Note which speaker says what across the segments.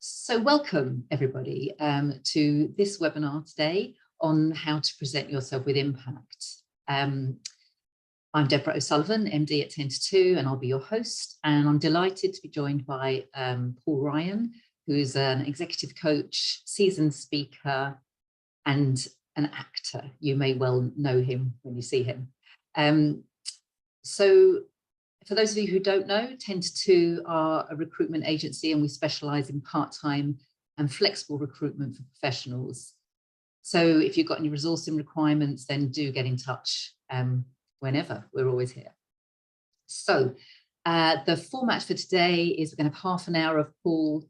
Speaker 1: So welcome everybody to this webinar today on how to present yourself with impact. I'm Deborah O'Sullivan, MD at Ten2Two, and I'll be your host. And I'm delighted to be joined by Paul Ryan, who's an executive coach, seasoned speaker, and an actor. You may well know him when you see him. So for those of you who don't know, Ten2Two are a recruitment agency, and we specialize in part-time and flexible recruitment for professionals. So if you've got any resourcing requirements, then do get in touch whenever. We're always here. So the format for today is we're going to have half an hour of Paul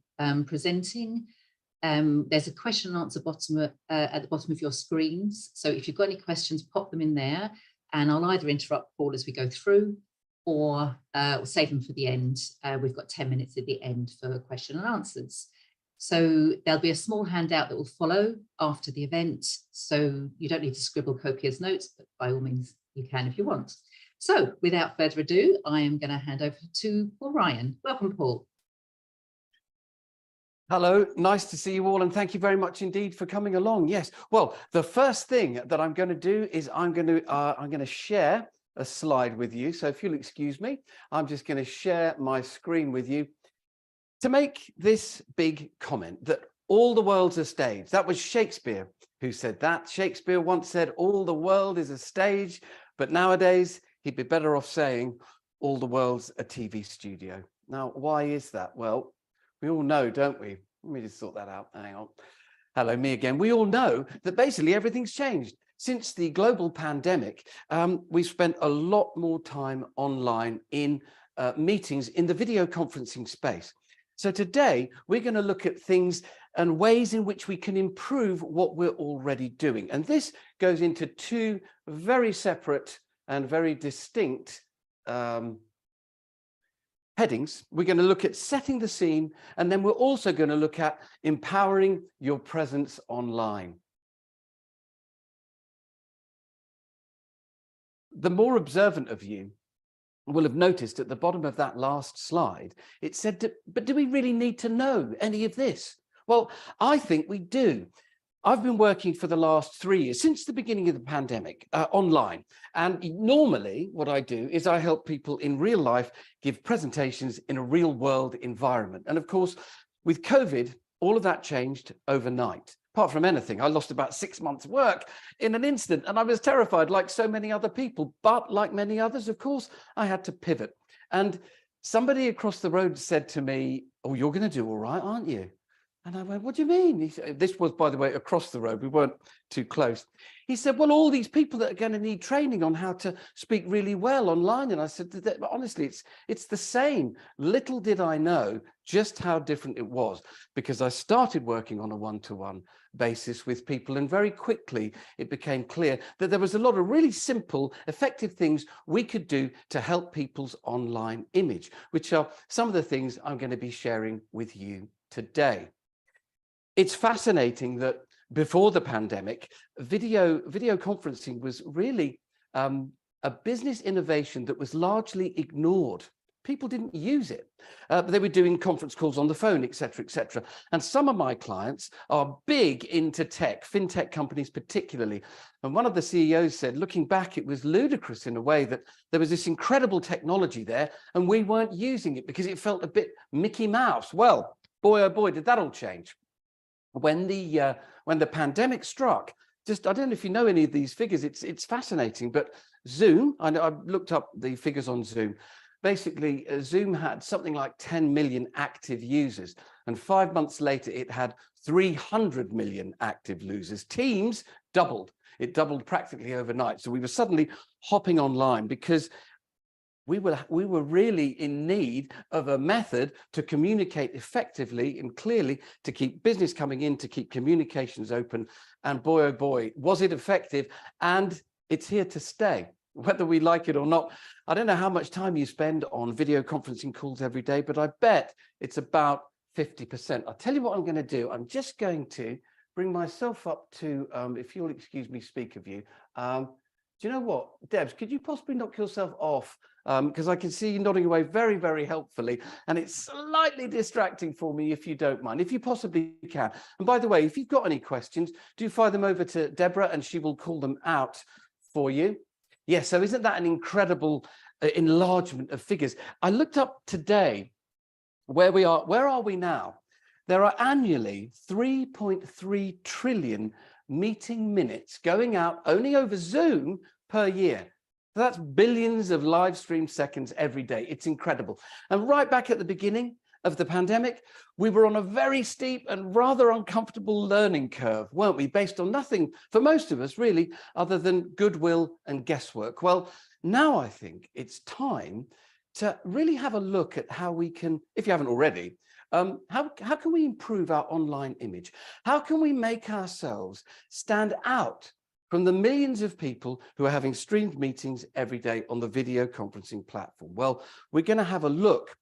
Speaker 1: presenting. There's a question and answer at the bottom of your screens. So if you've got any questions, pop them in there, and I'll either interrupt Paul as we go through, or we'll save them for the end. We've got 10 minutes at the end for question and answers. So there'll be a small handout that will follow after the event. So you don't need to scribble copious notes, but by all means you can if you want. So without further ado, I am going to hand over to Paul Ryan. Welcome, Paul.
Speaker 2: Hello, nice to see you all, and thank you very much indeed for coming along. Yes, well, the first thing that I'm going to do is I'm going to share a slide with you. So if you'll excuse me, I'm just going to share my screen with you to make this big comment that all the world's a stage. That was Shakespeare who said that. Shakespeare once said all the world is a stage, but nowadays he'd be better off saying all the world's a TV studio. Now, why is that? Well, we all know, don't we? Let me just sort that out. Hang on. Hello, me again. We all know that basically everything's changed. Since the global pandemic, we've spent a lot more time online in meetings in the video conferencing space. So today, we're going to look at things and ways in which we can improve what we're already doing. And this goes into two very separate and very distinct headings. We're going to look at setting the scene, and then we're also going to look at empowering your presence online. The more observant of you will have noticed at the bottom of that last slide, it said, but do we really need to know any of this? Well, I think we do. I've been working for the last 3 years, since the beginning of the pandemic, online. And normally what I do is I help people in real life give presentations in a real world environment. And of course, with COVID, all of that changed overnight. Apart from anything, I lost about 6 months' work in an instant, and I was terrified like so many other people. But like many others, of course, I had to pivot. And somebody across the road said to me, "Oh, you're going to do all right, aren't you?" And I went, "What do you mean?" He said, this was, by the way, across the road. We weren't too close. He said, "Well, all these people that are going to need training on how to speak really well online." And I said, "Honestly, it's the same." Little did I know just how different it was, because I started working on a one-to-one basis with people, and very quickly it became clear that there was a lot of really simple, effective things we could do to help people's online image, which are some of the things I'm going to be sharing with you today. It's fascinating that before the pandemic, video conferencing was really a business innovation that was largely ignored. People didn't use it. They were doing conference calls on the phone, etc., etc. And some of my clients are big into tech, fintech companies particularly. And one of the CEOs said, looking back, it was ludicrous in a way that there was this incredible technology there, and we weren't using it because it felt a bit Mickey Mouse. Well, boy, oh boy, did that all change. When the pandemic struck, I don't know if you know any of these figures, it's fascinating, but Zoom, I looked up the figures on Zoom. Basically, Zoom had something like 10 million active users, and 5 months later, it had 300 million active users. Teams doubled. It doubled practically overnight. So we were suddenly hopping online because we were really in need of a method to communicate effectively and clearly, to keep business coming in, to keep communications open. And boy, oh boy, was it effective, and it's here to stay, whether we like it or not. I don't know how much time you spend on video conferencing calls every day, but I bet it's about 50%. I'll tell you what I'm going to do. I'm just going to bring myself up to, if you'll excuse me, speaker view. Do you know what, Debs, could you possibly knock yourself off because I can see you nodding away very, very helpfully, and it's slightly distracting for me if you don't mind, if you possibly can. And by the way, if you've got any questions, do fire them over to Deborah and she will call them out for you. Yes, so isn't that an incredible enlargement of figures? I looked up today where we are. Where are we now? There are annually 3.3 trillion meeting minutes going out only over Zoom per year. That's billions of live stream seconds every day. It's incredible. And right back at the beginning of the pandemic, we were on a very steep and rather uncomfortable learning curve, weren't we? Based on nothing for most of us really, other than goodwill and guesswork. Well, now I think it's time to really have a look at how we can, if you haven't already, how can we improve our online image? How can we make ourselves stand out from the millions of people who are having streamed meetings every day on the video conferencing platform? Well, we're going to have a look,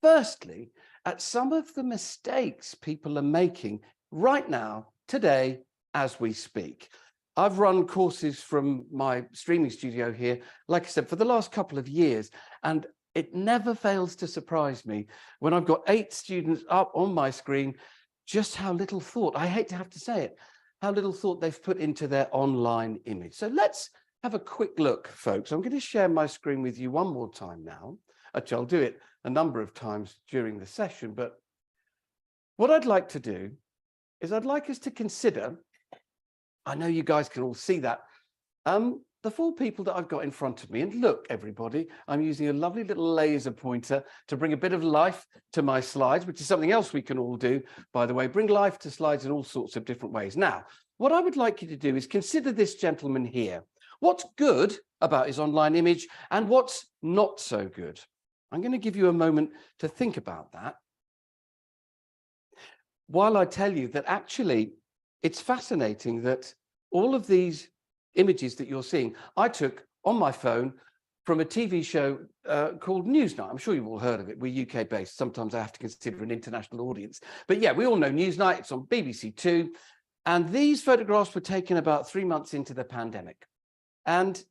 Speaker 2: firstly, at some of the mistakes people are making right now, today, as we speak. I've run courses from my streaming studio here, like I said, for the last couple of years, and it never fails to surprise me when I've got 8 students up on my screen, just how little thought, I hate to have to say it, how little thought they've put into their online image. So let's have a quick look, folks. I'm going to share my screen with you one more time now. Actually, I'll do it a number of times during the session, but what I'd like to do is I'd like us to consider, I know you guys can all see that, the 4 people that I've got in front of me. And look, everybody, I'm using a lovely little laser pointer to bring a bit of life to my slides, which is something else we can all do, by the way, bring life to slides in all sorts of different ways. Now, what I would like you to do is consider this gentleman here. What's good about his online image and what's not so good? I'm going to give you a moment to think about that, while I tell you that actually it's fascinating that all of these images that you're seeing, I took on my phone from a TV show called Newsnight. I'm sure you've all heard of it. We're UK based. Sometimes I have to consider an international audience. But yeah, we all know Newsnight. It's on BBC Two. And these photographs were taken about 3 months into the pandemic. And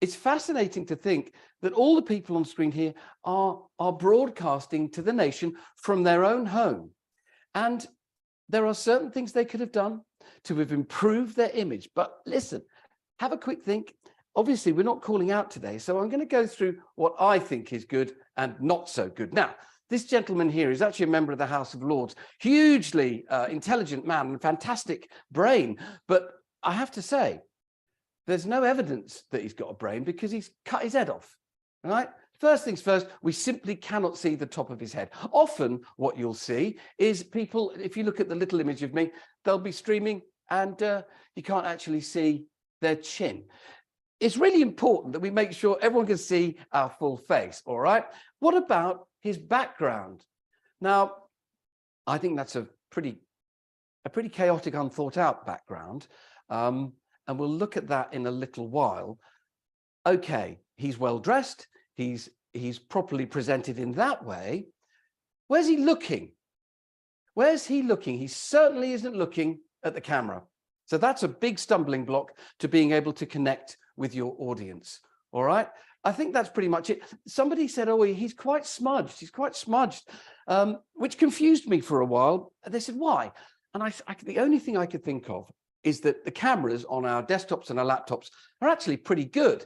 Speaker 2: it's fascinating to think that all the people on screen here are broadcasting to the nation from their own home. And there are certain things they could have done to have improved their image. But listen, have a quick think. Obviously, we're not calling out today, so I'm going to go through what I think is good and not so good. Now, this gentleman here is actually a member of the House of Lords, hugely intelligent man and fantastic brain. But I have to say, there's no evidence that he's got a brain because he's cut his head off. All right? First things first, we simply cannot see the top of his head. Often what you'll see is people, if you look at the little image of me, they'll be streaming and you can't actually see their chin. It's really important that we make sure everyone can see our full face, all right? What about his background? Now, I think that's a pretty chaotic, unthought out background. And we'll look at that in a little while. Okay, he's well dressed. He's properly presented in that way. Where's he looking? Where's he looking? He certainly isn't looking at the camera. So that's a big stumbling block to being able to connect with your audience. All right. I think that's pretty much it. Somebody said, oh, he's quite smudged. He's quite smudged, which confused me for a while. They said, why? And the only thing I could think of is that the cameras on our desktops and our laptops are actually pretty good.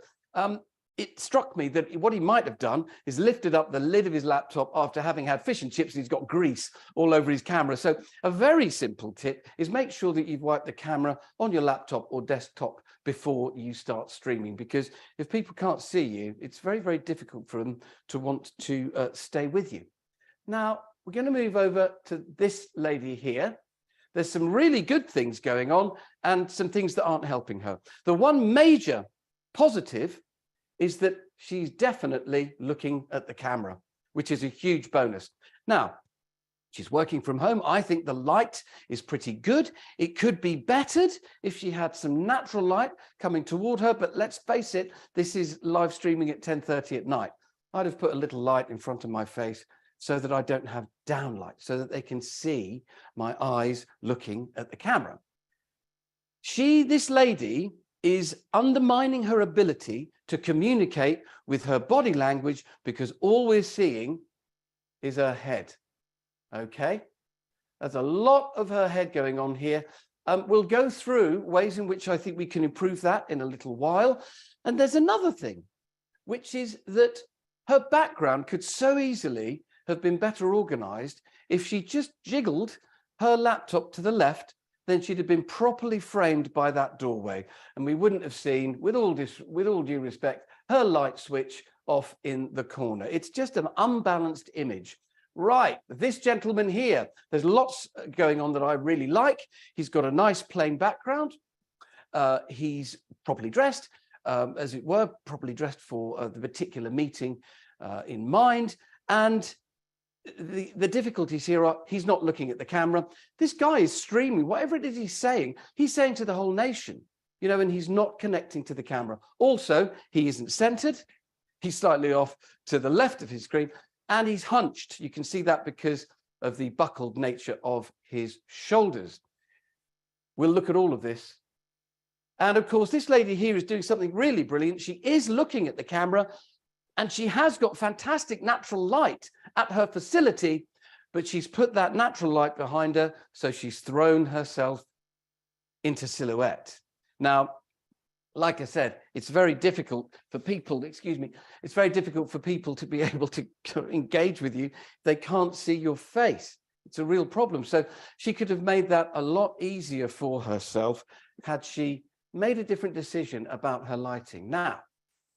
Speaker 2: It struck me that what he might have done is lifted up the lid of his laptop after having had fish and chips and he's got grease all over his camera. So a very simple tip is make sure that you've wiped the camera on your laptop or desktop before you start streaming, because if people can't see you, it's very, very difficult for them to want to stay with you. Now, we're going to move over to this lady here. There's some really good things going on and some things that aren't helping her. The one major positive is that she's definitely looking at the camera, which is a huge bonus. Now, she's working from home. I think the light is pretty good. It could be bettered if she had some natural light coming toward her, but let's face it, this is live streaming at 10:30 at night. I'd have put a little light in front of my face so that I don't have downlight, so that they can see my eyes looking at the camera. This lady is undermining her ability to communicate with her body language, because all we're seeing is her head. Okay, there's a lot of her head going on here. We'll go through ways in which I think we can improve that in a little while. And there's another thing, which is that her background could so easily have been better organized if she just jiggled her laptop to the left. Then she'd have been properly framed by that doorway, and we wouldn't have seen, with all due respect, her light switch off in the corner. It's just an unbalanced image. Right, this gentleman here, there's lots going on that I really like. He's got a nice plain background. He's properly dressed, as it were, properly dressed for the particular meeting in mind. And the difficulties here are he's not looking at the camera. This guy is streaming. Whatever it is he's saying to the whole nation, you know, and he's not connecting to the camera. Also, he isn't centered. He's slightly off to the left of his screen, and he's hunched. You can see that because of the buckled nature of his shoulders. We'll look at all of this. And of course, this lady here is doing something really brilliant. She is looking at the camera, and she has got fantastic natural light at her facility, but she's put that natural light behind her, so she's thrown herself into silhouette. Now, like I said, it's very difficult for people, it's very difficult for people to be able to engage with you. They can't see your face. It's a real problem. So she could have made that a lot easier for herself had she made a different decision about her lighting. Now,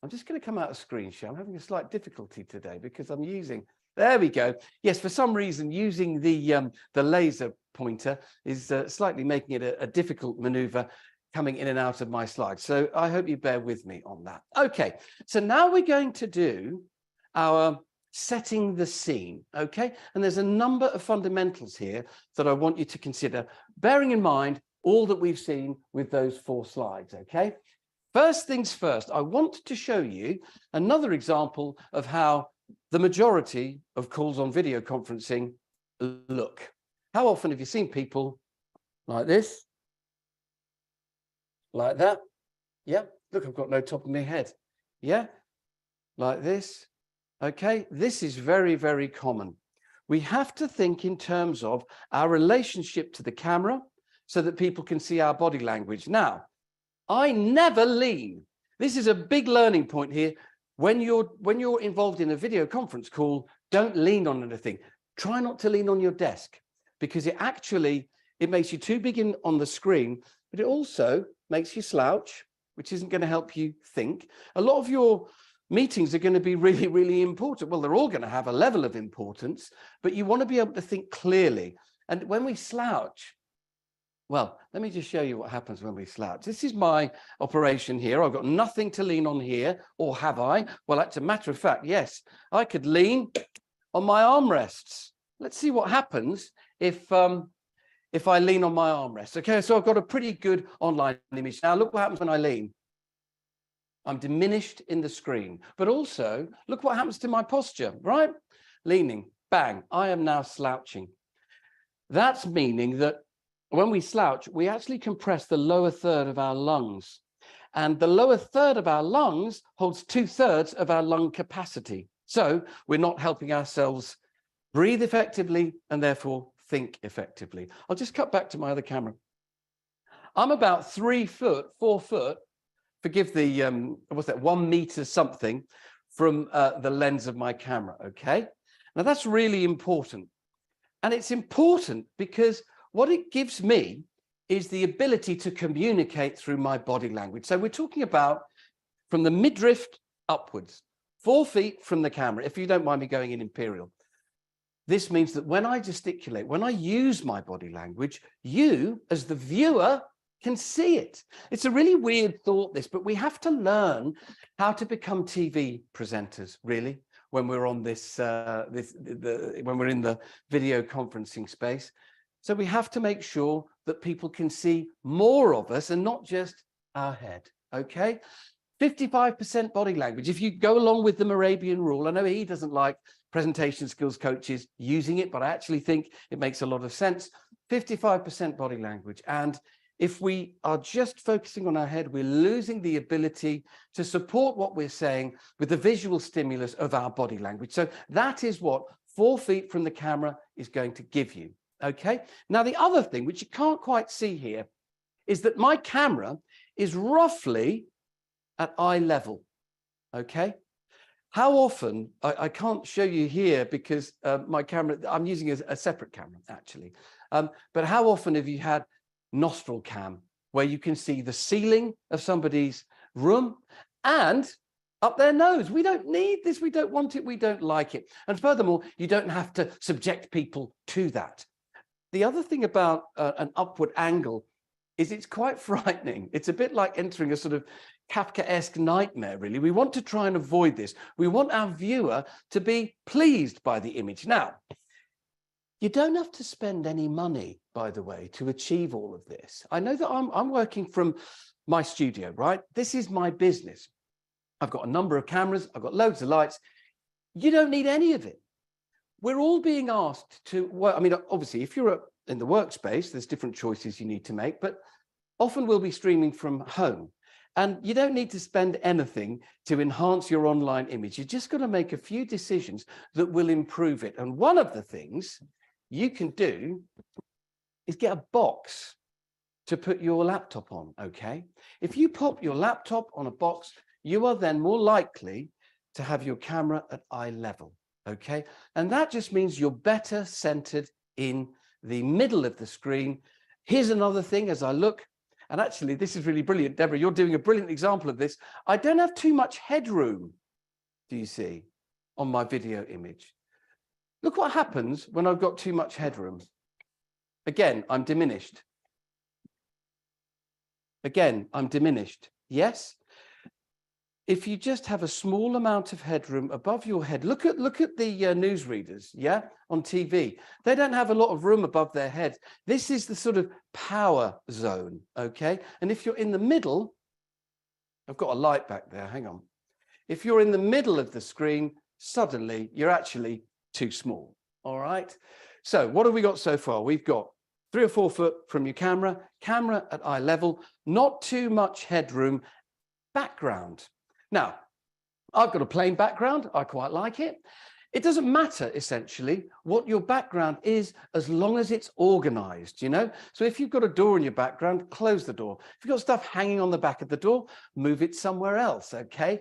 Speaker 2: I'm just going to come out of screen share. I'm having a slight difficulty today because I'm using, there we go. Yes, for some reason, using the laser pointer is slightly making it a difficult maneuver coming in and out of my slides. So I hope you bear with me on that. Okay, so now we're going to do our setting the scene, okay? And there's a number of fundamentals here that I want you to consider, bearing in mind all that we've seen with those 4 slides, okay? First things first, I want to show you another example of how the majority of calls on video conferencing look. How often have you seen people like this? Like that? Yeah, look, I've got no top of my head. Yeah, like this. Okay, this is very, very common. We have to think in terms of our relationship to the camera so that people can see our body language. Now, I never lean. This is a big learning point here. When you're involved in a video conference call, don't lean on anything. Try not to lean on your desk, because it makes you too big on the screen, but it also makes you slouch, which isn't going to help you think. A lot of your meetings are going to be really, really important. Well, they're all going to have a level of importance, but you want to be able to think clearly. And when we slouch, well, let me just show you what happens when we slouch. This is my operation here. I've got nothing to lean on here, or have I? Well, that's a matter of fact, yes. I could lean on my armrests. Let's see what happens if I lean on my armrest. Okay, so I've got a pretty good online image. Now, look what happens when I lean. I'm diminished in the screen, but also look what happens to my posture, right? Leaning, bang, I am now slouching. That's meaning that when we slouch, we actually compress the lower third of our lungs. And the lower third of our lungs holds 2/3 of our lung capacity. So we're not helping ourselves breathe effectively and therefore think effectively. I'll just cut back to my other camera. I'm about 3 foot, 4 foot, forgive the, what's that, 1 meter something from the lens of my camera, okay? Now that's really important. And it's important because what it gives me is the ability to communicate through my body language. So we're talking about from the midriff upwards, 4 feet from the camera, if you don't mind me going in imperial. This means that when I gesticulate, when I use my body language, you, as the viewer, can see it. It's a really weird thought, this, but we have to learn how to become TV presenters, really, when we're on this, when we're in the video conferencing space. So we have to make sure that people can see more of us and not just our head, okay? 55% body language. If you go along with the Morabian rule, I know he doesn't like presentation skills coaches using it, but I actually think it makes a lot of sense. 55% body language. And if we are just focusing on our head, we're losing the ability to support what we're saying with the visual stimulus of our body language. So that is what 4 feet from the camera is going to give you. Okay. Now, the other thing, which you can't quite see here, is that my camera is roughly at eye level. Okay. How often, I can't show you here because my camera, I'm using a separate camera actually. But how often have you had nostril cam where you can see the ceiling of somebody's room and up their nose? We don't need this. We don't want it. We don't like it. And furthermore, you don't have to subject people to that. The other thing about an upward angle is it's quite frightening. It's a bit like entering a sort of Kafkaesque nightmare, really. We want to try and avoid this. We want our viewer to be pleased by the image. Now, you don't have to spend any money, by the way, to achieve all of this. I know that I'm working from my studio, right? This is my business. I've got a number of cameras. I've got loads of lights. You don't need any of it. We're all being asked to work. I mean, obviously, if you're in the workspace, there's different choices you need to make, but often we'll be streaming from home. And you don't need to spend anything to enhance your online image. You just got to make a few decisions that will improve it. And one of the things you can do is get a box to put your laptop on, okay? If you pop your laptop on a box, you are then more likely to have your camera at eye level, okay? And that just means you're better centered in the middle of the screen. Here's another thing as I look. And actually, this is really brilliant. Deborah, you're doing a brilliant example of this. I don't have too much headroom, do you see, on my video image. Look what happens when I've got too much headroom. Again, I'm diminished. Again, I'm diminished. Yes? If you just have a small amount of headroom above your head, look at the newsreaders, yeah, on TV. They don't have a lot of room above their heads. This is the sort of power zone, okay? And if you're in the middle, I've got a light back there, hang on. If you're in the middle of the screen, suddenly you're actually too small, all right? So what have we got so far? We've got 3 or 4 foot from your camera at eye level, not too much headroom, background. Now, I've got a plain background. I quite like it. It doesn't matter, essentially, what your background is as long as it's organized, you know? So if you've got a door in your background, close the door. If you've got stuff hanging on the back of the door, move it somewhere else, okay?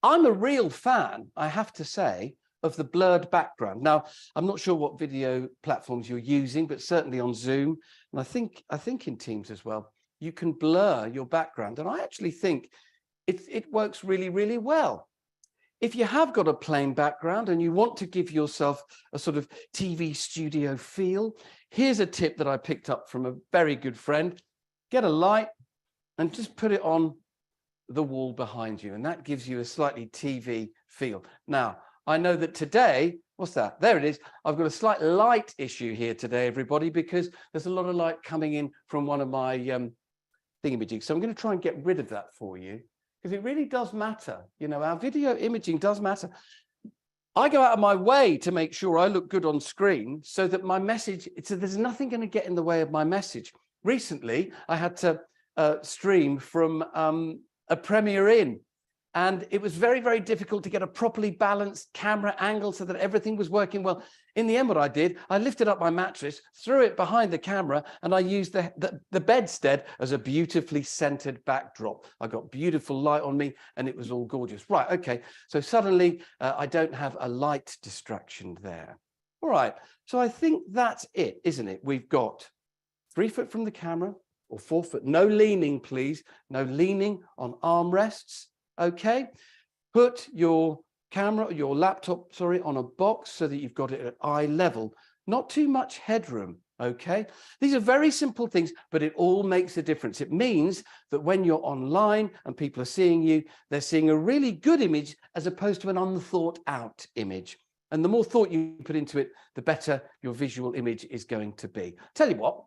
Speaker 2: I'm a real fan, I have to say, of the blurred background. Now, I'm not sure what video platforms you're using, but certainly on Zoom, and I think in Teams as well, you can blur your background. And I actually think it works really, really well. If you have got a plain background and you want to give yourself a sort of TV studio feel, here's a tip that I picked up from a very good friend. Get a light and just put it on the wall behind you, and that gives you a slightly TV feel. Now, I know that today, what's that? There it is. I've got a slight light issue here today, everybody, because there's a lot of light coming in from one of my thingamajigs. So I'm going to try and get rid of that for you, because it really does matter. You know, our video imaging does matter. I go out of my way to make sure I look good on screen so that my message, so there's nothing going to get in the way of my message. Recently, I had to stream from a Premier Inn, and it was very, very difficult to get a properly balanced camera angle so that everything was working well. In the end, what I did, I lifted up my mattress, threw it behind the camera, and I used the bedstead as a beautifully centered backdrop. I got beautiful light on me, and it was all gorgeous. Right, okay, so suddenly I don't have a light distraction there. All right, so I think that's it, isn't it? We've got 3 foot from the camera, or 4 foot. No leaning, please. No leaning on armrests. Okay, put your camera, your laptop, sorry, on a box so that you've got it at eye level. Not too much headroom. Okay, these are very simple things, but it all makes a difference. It means that when you're online and people are seeing you, they're seeing a really good image as opposed to an unthought out image. And the more thought you put into it, the better your visual image is going to be. Tell you what,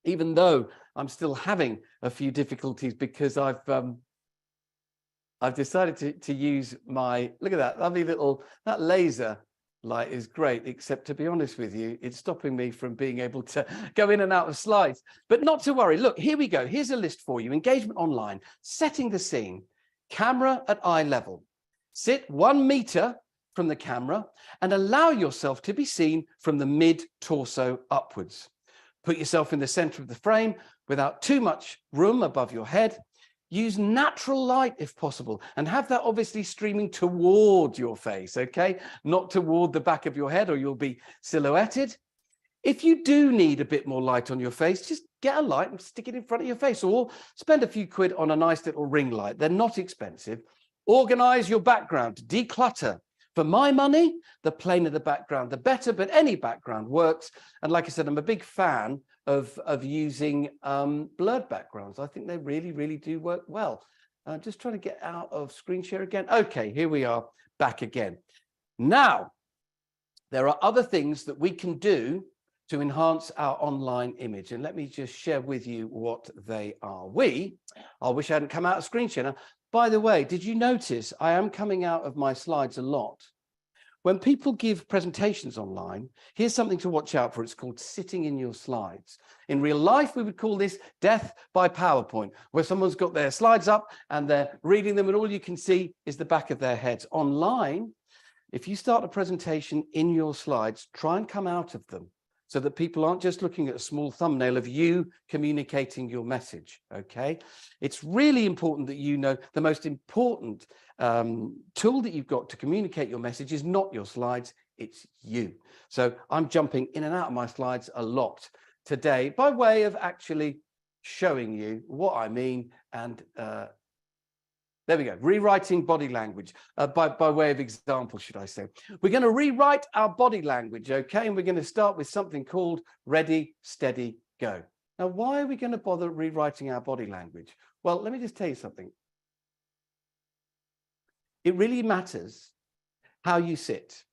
Speaker 2: even though I'm still having a few difficulties because I've decided to use my, look at that lovely little, that laser light is great, except to be honest with you, it's stopping me from being able to go in and out of slides. But not to worry. Look, here we go. Here's a list for you. Engagement online, setting the scene, camera at eye level. Sit 1 meter from the camera and allow yourself to be seen from the mid-torso upwards. Put yourself in the center of the frame without too much room above your head. Use natural light if possible, and have that obviously streaming toward your face, okay? Not toward the back of your head, or you'll be silhouetted. If you do need a bit more light on your face, just get a light and stick it in front of your face, or spend a few quid on a nice little ring light. They're not expensive. Organize your background, declutter. For my money, the plainer the background, the better, but any background works. And like I said, I'm a big fan of using blurred backgrounds. I think they really, really do work well. I'm just trying to get out of screen share again. Okay, here we are back again. Now, there are other things that we can do to enhance our online image. And let me just share with you what they are. I wish I hadn't come out of screen share. Now, by the way, did you notice I am coming out of my slides a lot? When people give presentations online, here's something to watch out for. It's called sitting in your slides. In real life, we would call this death by PowerPoint, where someone's got their slides up and they're reading them and all you can see is the back of their heads. Online, if you start a presentation in your slides, try and come out of them so that people aren't just looking at a small thumbnail of you communicating your message, okay? It's really important that you know the most important tool that you've got to communicate your message is not your slides, it's you. So I'm jumping in and out of my slides a lot today by way of actually showing you what I mean. And there we go, rewriting body language, by way of example, should I say. We're going to rewrite our body language, okay? And we're going to start with something called ready, steady, go. Now, why are we going to bother rewriting our body language? Well, let me just tell you something. It really matters how you sit.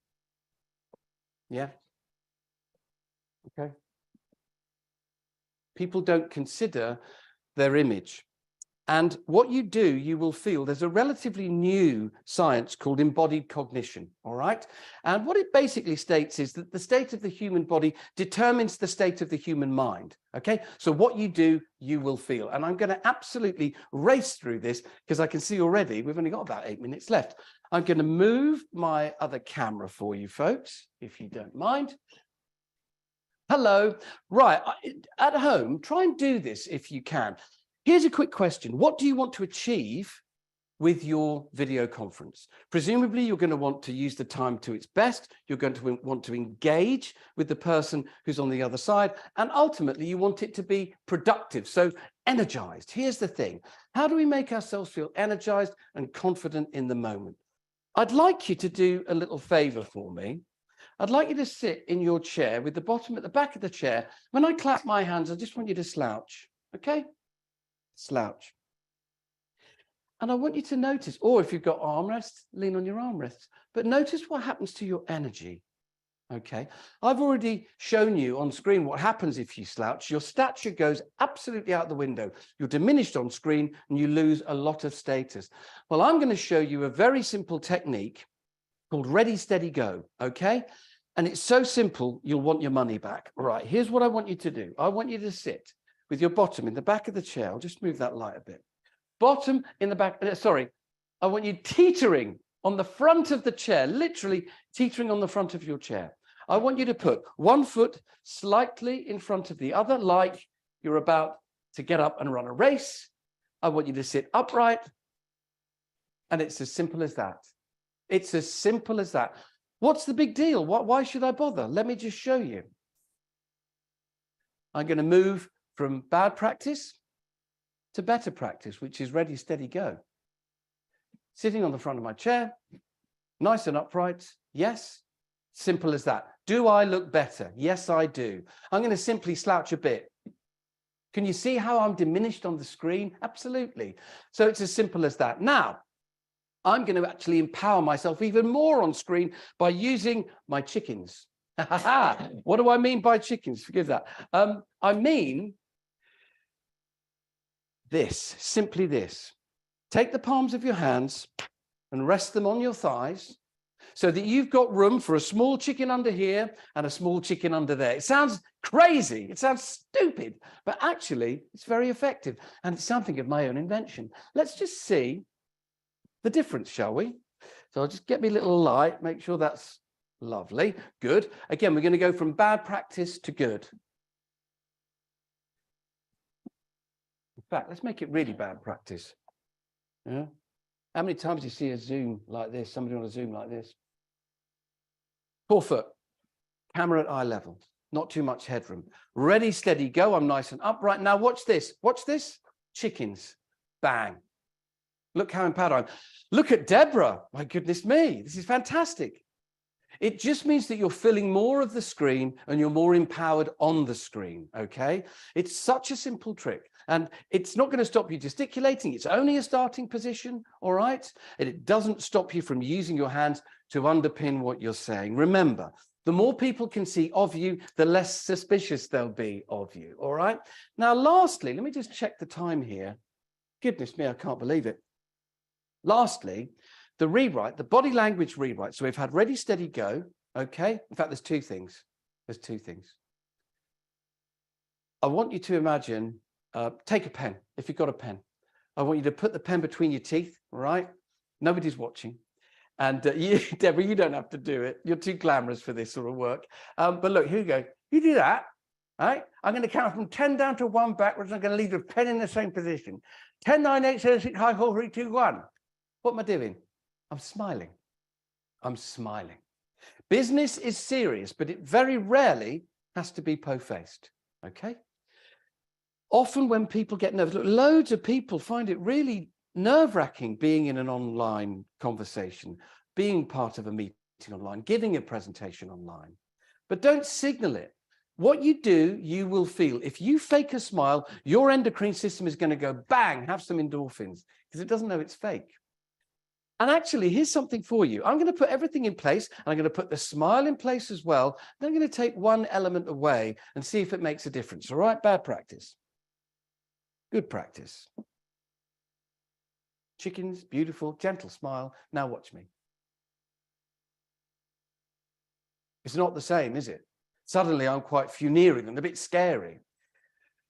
Speaker 2: Yeah? Okay. People don't consider their image. And what you do, you will feel there's a relatively new science called embodied cognition, all right? And what it basically states is that the state of the human body determines the state of the human mind, okay? So what you do, you will feel. And I'm going to absolutely race through this because I can see already we've only got about 8 minutes left. I'm going to move my other camera for you folks, if you don't mind. Hello. Right, at home, try and do this if you can. Here's a quick question. What do you want to achieve with your video conference? Presumably, you're going to want to use the time to its best. You're going to want to engage with the person who's on the other side. And ultimately, you want it to be productive, so energized. Here's the thing. How do we make ourselves feel energized and confident in the moment? I'd like you to do a little favor for me. I'd like you to sit in your chair with the bottom at the back of the chair. When I clap my hands, I just want you to slouch, okay? Slouch. And I want you to notice, or if you've got armrests, lean on your armrests, but notice what happens to your energy, okay? I've already shown you on screen what happens if you slouch. Your stature goes absolutely out the window. You're diminished on screen and you lose a lot of status. Well, I'm going to show you a very simple technique called ready, steady, go, okay? And it's so simple, you'll want your money back. All right, here's what I want you to do. I want you to sit with your bottom in the back of the chair. I'll just move that light a bit. Bottom in the back, sorry. I want you teetering on the front of the chair, literally teetering on the front of your chair. I want you to put one foot slightly in front of the other, like you're about to get up and run a race. I want you to sit upright. And it's as simple as that. It's as simple as that. What's the big deal? Why should I bother? Let me just show you. I'm going to move from bad practice to better practice, which is ready, steady, go. Sitting on the front of my chair, nice and upright. Yes, simple as that. Do I look better? Yes, I do. I'm going to simply slouch a bit. Can you see how I'm diminished on the screen? Absolutely. So it's as simple as that. Now, I'm going to actually empower myself even more on screen by using my chickens. What do I mean by chickens? Forgive that. I mean this, simply this. Take the palms of your hands and rest them on your thighs. so that you've got room for a small chicken under here and a small chicken under there. It sounds crazy, it sounds stupid, but actually it's very effective, and it's something of my own invention. Let's just see the difference, shall we? So I'll just get me a little light, make sure that's lovely. Good. Again, we're going to go from bad practice to good. In fact, let's make it really bad practice. Yeah. How many times do you see a Zoom like this, somebody on a Zoom like this? 4 foot, camera at eye level, not too much headroom. Ready, steady, go. I'm nice and upright. Now watch this. Watch this. Chickens. Bang. Look how empowered I am. Look at Deborah. My goodness me. This is fantastic. It just means that you're filling more of the screen and you're more empowered on the screen, okay? It's such a simple trick, and it's not going to stop you gesticulating. It's only a starting position, all right? And it doesn't stop you from using your hands to underpin what you're saying. Remember, the more people can see of you, the less suspicious they'll be of you, all right? Now, lastly, let me just check the time here. Goodness me, I can't believe it. Lastly, the rewrite, the body language rewrite. So we've had ready, steady, go. Okay. In fact, there's 2 things. There's 2 things. I want you to imagine, take a pen. If you've got a pen, I want you to put the pen between your teeth. All right. Nobody's watching. And you, Deborah, you don't have to do it. You're too glamorous for this sort of work. But look, here you go. You do that. All right. I'm going to count from 10 down to 1 backwards. I'm going to leave the pen in the same position. 10, 9, 8, 7, 6, 5, 4, 3, 2, 1. What am I doing? I'm smiling. I'm smiling. Business is serious, but it very rarely has to be po-faced, okay? Often when people get nervous, look, loads of people find it really nerve-wracking being in an online conversation, being part of a meeting online, giving a presentation online. But don't signal it. What you do, you will feel. If you fake a smile, your endocrine system is going to go bang, have some endorphins, because it doesn't know it's fake. And actually, here's something for you. I'm going to put everything in place, and I'm going to put the smile in place as well. Then I'm going to take one element away and see if it makes a difference. All right, bad practice. Good practice. Chickens, beautiful, gentle smile. Now watch me. It's not the same, is it? Suddenly, I'm quite funereal and a bit scary.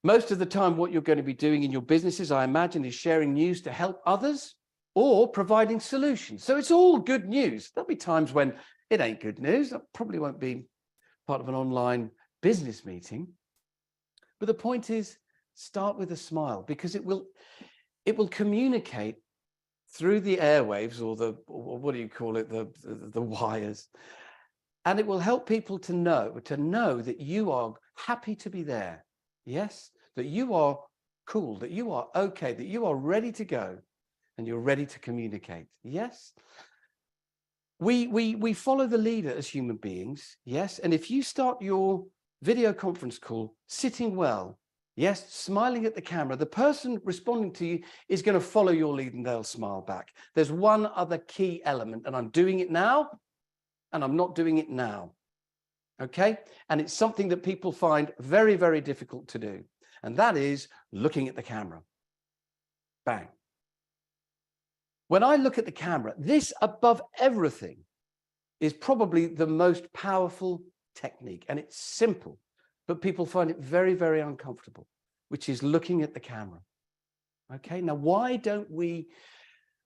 Speaker 2: Most of the time, what you're going to be doing in your businesses, I imagine, is sharing news to help others, or providing solutions. So it's all good news. There'll be times when it ain't good news. That probably won't be part of an online business meeting. But the point is, start with a smile, because it will communicate through the airwaves, or what do you call it, the wires. And it will help people to know that you are happy to be there. Yes, that you are cool, that you are okay, that you are ready to go. And you're ready to communicate. Yes. We follow the leader as human beings. Yes. And if you start your video conference call sitting well, yes, smiling at the camera, the person responding to you is going to follow your lead and they'll smile back. There's one other key element, and I'm doing it now and I'm not doing it now. Okay. And it's something that people find very, very difficult to do. And that is looking at the camera. Bang. When I look at the camera, this above everything is probably the most powerful technique, and it's simple, but people find it very, very uncomfortable, which is looking at the camera. Okay, now why don't we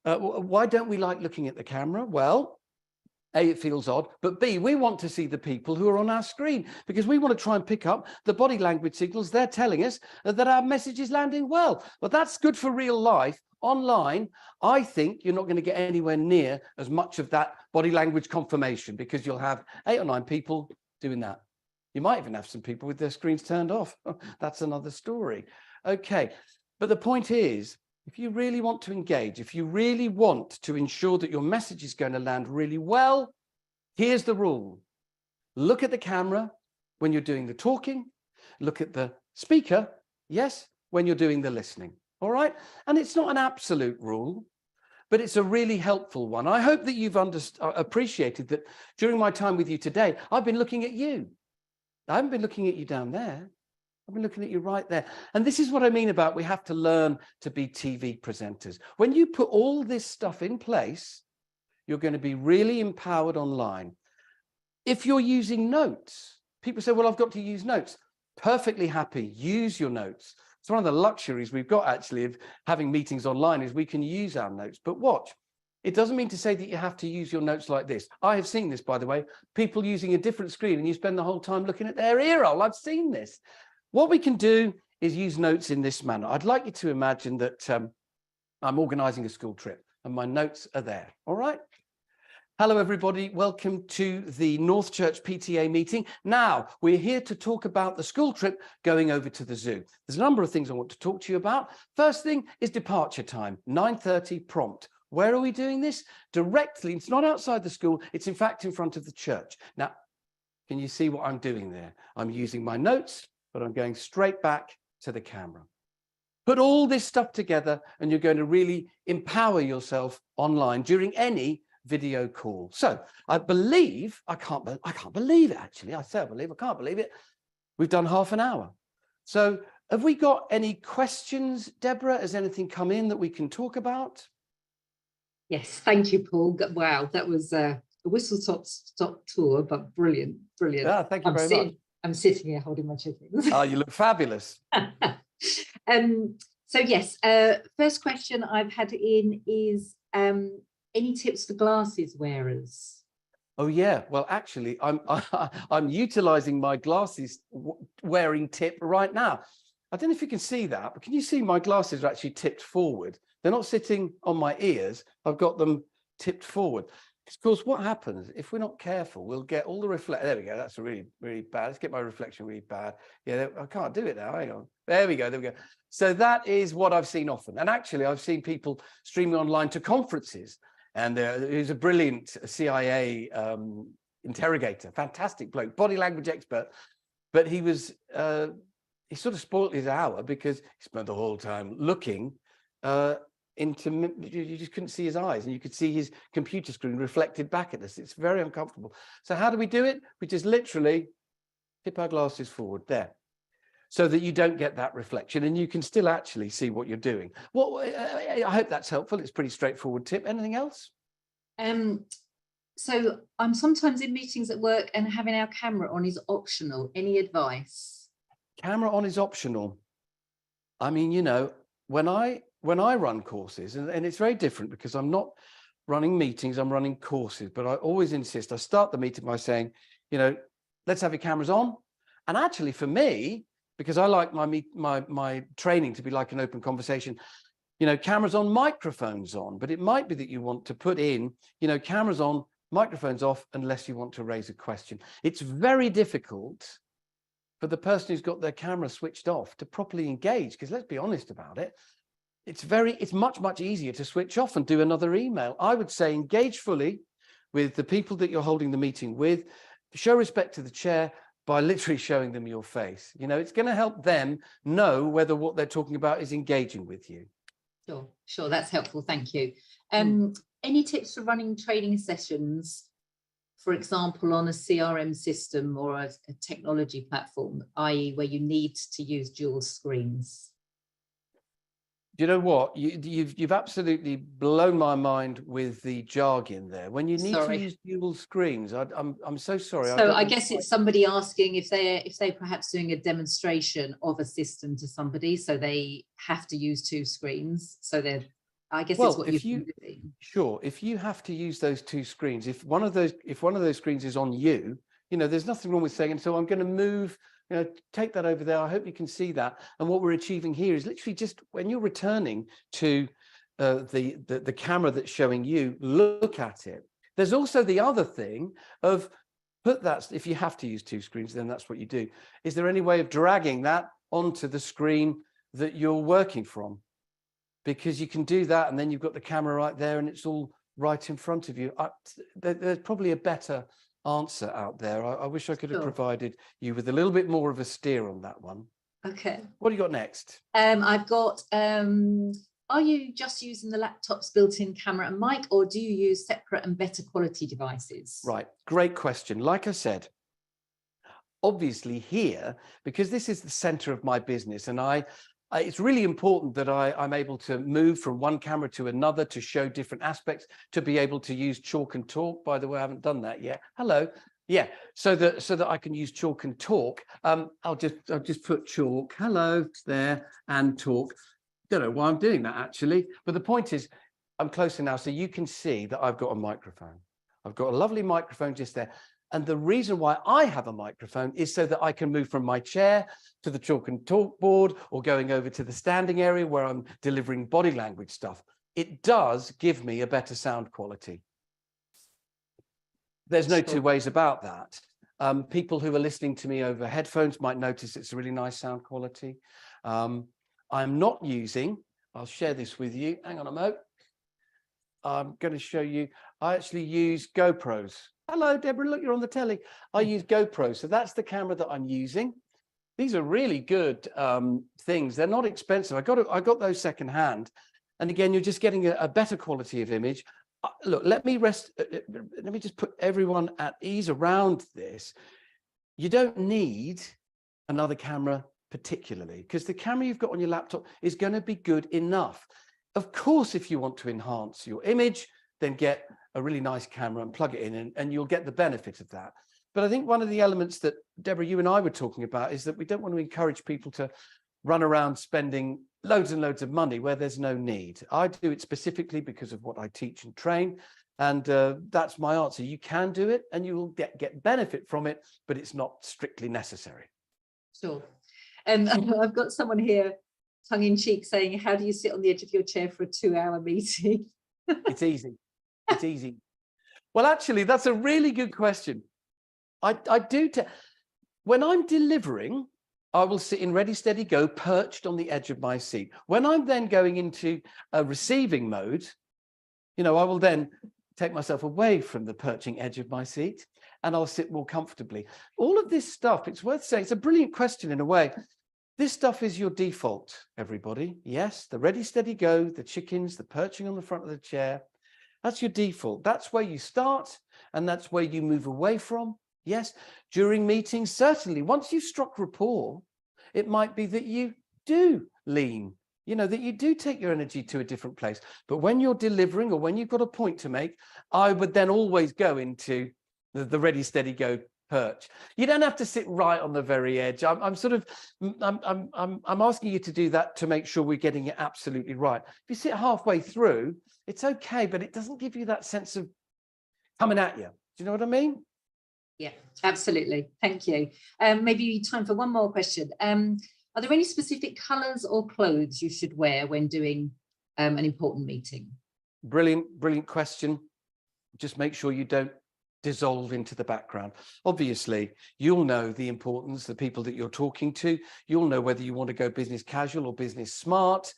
Speaker 2: like looking at the camera? Well, A, it feels odd, but B, we want to see the people who are on our screen, because we want to try and pick up the body language signals they're telling us that our message is landing well. But that's good for real life. Online, I think you're not going to get anywhere near as much of that body language confirmation, because you'll have 8 or 9 people doing that. You might even have some people with their screens turned off. That's another story. Okay, but the point is, if you really want to engage, if you really want to ensure that your message is going to land really well, here's the rule. Look at the camera when you're doing the talking. Look at the speaker, yes, when you're doing the listening. All right. And it's not an absolute rule, but it's a really helpful one. I hope that you've appreciated that during my time with you today, I've been looking at you. I haven't been looking at you down there. I've been looking at you right there. And this is what I mean about we have to learn to be TV presenters. When you put all this stuff in place, you're going to be really empowered online. If you're using notes, people say, well, I've got to use notes. Perfectly happy, use your notes. It's one of the luxuries we've got actually of having meetings online is we can use our notes. But watch, it doesn't mean to say that you have to use your notes like this. I have seen this, by the way, people using a different screen and you spend the whole time looking at their ear roll. I've seen this. What we can do is use notes in this manner. I'd like you to imagine that I'm organizing a school trip and my notes are there. All right. Hello, everybody. Welcome to the North Church PTA meeting. Now, we're here to talk about the school trip going over to the zoo. There's a number of things I want to talk to you about. First thing is departure time, 9:30 prompt. Where are we doing this? Directly, it's not outside the school. It's in fact in front of the church. Now, can you see what I'm doing there? I'm using my notes, but I'm going straight back to the camera. Put all this stuff together and you're going to really empower yourself online during any video call. So I believe, I can't believe it actually. I say I believe, I can't believe it. We've done half an hour. So have we got any questions, Deborah? Has anything come in that we can talk about?
Speaker 1: Yes, thank you, Paul. Wow, that was a whistle-stop tour, but brilliant, brilliant.
Speaker 2: Yeah, thank you very much.
Speaker 1: I'm sitting here holding my chickens.
Speaker 2: Oh, you look fabulous.
Speaker 1: So yes, first question I've had in is any tips for glasses wearers?
Speaker 2: Oh yeah, well actually I'm utilizing my glasses wearing tip right now. I don't know if you can see that, but can you see my glasses are actually tipped forward? They're not sitting on my ears. I've got them tipped forward. Of course, what happens if we're not careful, we'll get all the reflect. There we go. That's really, really bad. Let's get my reflection really bad. Yeah, I can't do it now. Hang on. There we go. There we go. So that is what I've seen often. And actually, I've seen people streaming online to conferences. And he's a brilliant CIA interrogator, fantastic bloke, body language expert. But he was, he sort of spoiled his hour because he spent the whole time looking into, you just couldn't see his eyes and you could see his computer screen reflected back at us. It's very uncomfortable. So how do we do it? We just literally tip our glasses forward there so that you don't get that reflection and you can still actually see what you're doing. Well, I hope that's helpful. It's a pretty straightforward tip. Anything else?
Speaker 1: So I'm sometimes in meetings at work and having our camera on is optional. Any advice? Camera
Speaker 2: on is optional. I mean, you know, when I run courses, and it's very different because I'm not running meetings, I'm running courses, but I always insist, I start the meeting by saying, you know, let's have your cameras on. And actually for me, because I like my training to be like an open conversation, you know, cameras on, microphones on, but it might be that you want to put in, you know, cameras on, microphones off, unless you want to raise a question. It's very difficult for the person who's got their camera switched off to properly engage, because let's be honest about it, it's much easier to switch off and do another email. I would say engage fully with the people that you're holding the meeting with, show respect to the chair by literally showing them your face. You know, it's going to help them know whether what they're talking about is engaging with you.
Speaker 1: Sure, that's helpful. Thank you. Any tips for running training sessions, for example, on a CRM system or a technology platform, i.e. where you need to use dual screens?
Speaker 2: Do you know what? You've absolutely blown my mind with the jargon there. When you need to use dual screens, I'm so sorry.
Speaker 1: So I guess it's somebody asking if they're perhaps doing a demonstration of a system to somebody, so they have to use two screens. So I guess it's what you've been doing.
Speaker 2: Sure, if you have to use those two screens, if one of those screens is on you, you know, there's nothing wrong with saying, so I'm going to move. You know, take that over there. I hope you can see that. And what we're achieving here is literally just when you're returning to the camera that's showing you, look at it. There's also the other thing of put that, if you have to use two screens, then that's what you do. Is there any way of dragging that onto the screen that you're working from? Because you can do that and then you've got the camera right there and it's all right in front of you. There's probably a better answer out there. I wish I could have provided you with a little bit more of a steer on that one.
Speaker 1: Okay.
Speaker 2: What do you got next?
Speaker 1: I've got, are you just using the laptop's built-in camera and mic, or do you use separate and better quality devices?
Speaker 2: Right, great question. Like I said, obviously here, because this is the center of my business and I It's really important that I'm able to move from one camera to another to show different aspects, to be able to use chalk and talk. By the way, I haven't done that yet. Hello. Yeah, so that I can use chalk and talk. I'll just put chalk, hello, there, and talk. Don't know why I'm doing that actually, but the point is I'm closer now, so you can see that I've got a microphone. I've got a lovely microphone just there. And the reason why I have a microphone is so that I can move from my chair to the chalk and talk board, or going over to the standing area where I'm delivering body language stuff. It does give me a better sound quality. There's no two ways about that. People who are listening to me over headphones might notice it's a really nice sound quality. I'm not using, I'll share this with you. Hang on a moment. I'm going to show you, I actually use GoPros. Hello, Deborah, look, you're on the telly. I use GoPros. So that's the camera that I'm using. These are really good things. They're not expensive. I got those secondhand. And again, you're just getting a better quality of image. Look, let me just put everyone at ease around this. You don't need another camera particularly, because the camera you've got on your laptop is going to be good enough. Of course, if you want to enhance your image, then get a really nice camera and plug it in, and you'll get the benefit of that. But I think one of the elements that, Deborah, you and I were talking about is that we don't want to encourage people to run around spending loads and loads of money where there's no need. I do it specifically because of what I teach and train. And that's my answer. You can do it and you will get benefit from it, but it's not strictly necessary.
Speaker 1: Sure. I've got someone here, tongue in cheek, saying, how do you sit on the edge of your chair for a 2-hour meeting?
Speaker 2: It's easy. It's easy. Well, actually, that's a really good question. I do. When I'm delivering, I will sit in ready, steady, go, perched on the edge of my seat. When I'm then going into a receiving mode, I will then take myself away from the perching edge of my seat and I'll sit more comfortably. All of this stuff, it's worth saying, it's a brilliant question in a way. This stuff is your default, everybody. Yes, the ready, steady, go, the chickens, the perching on the front of the chair. That's your default. That's where you start and that's where you move away from. Yes, during meetings, certainly. Once you've struck rapport, it might be that you do lean, that you do take your energy to a different place. But when you're delivering or when you've got a point to make, I would then always go into the ready, steady, go perch. You don't have to sit right on the very edge. I'm asking you to do that to make sure we're getting it absolutely right. If you sit halfway through, it's okay, but it doesn't give you that sense of coming at you. Do you know what I mean?
Speaker 1: Yeah, absolutely. Thank you. Maybe time for one more question. Are there any specific colours or clothes you should wear when doing an important meeting?
Speaker 2: Brilliant question. Just make sure you don't dissolve into the background. Obviously, you'll know the importance, the people that you're talking to. You'll know whether you want to go business casual or business smart.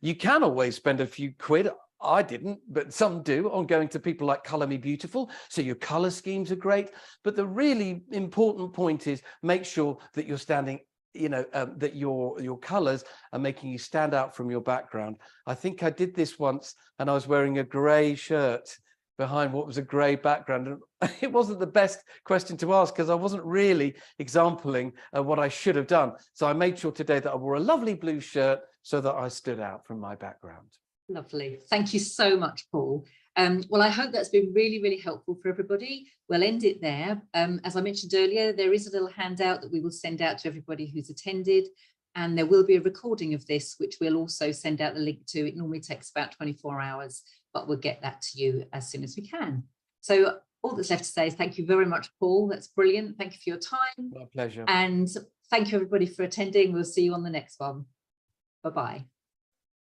Speaker 2: You can always spend a few quid. I didn't, but some do, on going to people like Colour Me Beautiful. So your colour schemes are great. But the really important point is make sure that you're standing, that your colours are making you stand out from your background. I think I did this once and I was wearing a grey shirt behind what was a grey background. And it wasn't the best question to ask because I wasn't really exempling what I should have done. So I made sure today that I wore a lovely blue shirt so that I stood out from my background.
Speaker 1: Lovely. Thank you so much, Paul. Well, I hope that's been really, really helpful for everybody. We'll end it there. As I mentioned earlier, there is a little handout that we will send out to everybody who's attended, and there will be a recording of this, which we'll also send out the link to. It normally takes about 24 hours, but we'll get that to you as soon as we can. So all that's left to say is thank you very much, Paul. That's brilliant. Thank you for your time.
Speaker 2: My pleasure.
Speaker 1: And thank you, everybody, for attending. We'll see you on the next one. Bye-bye.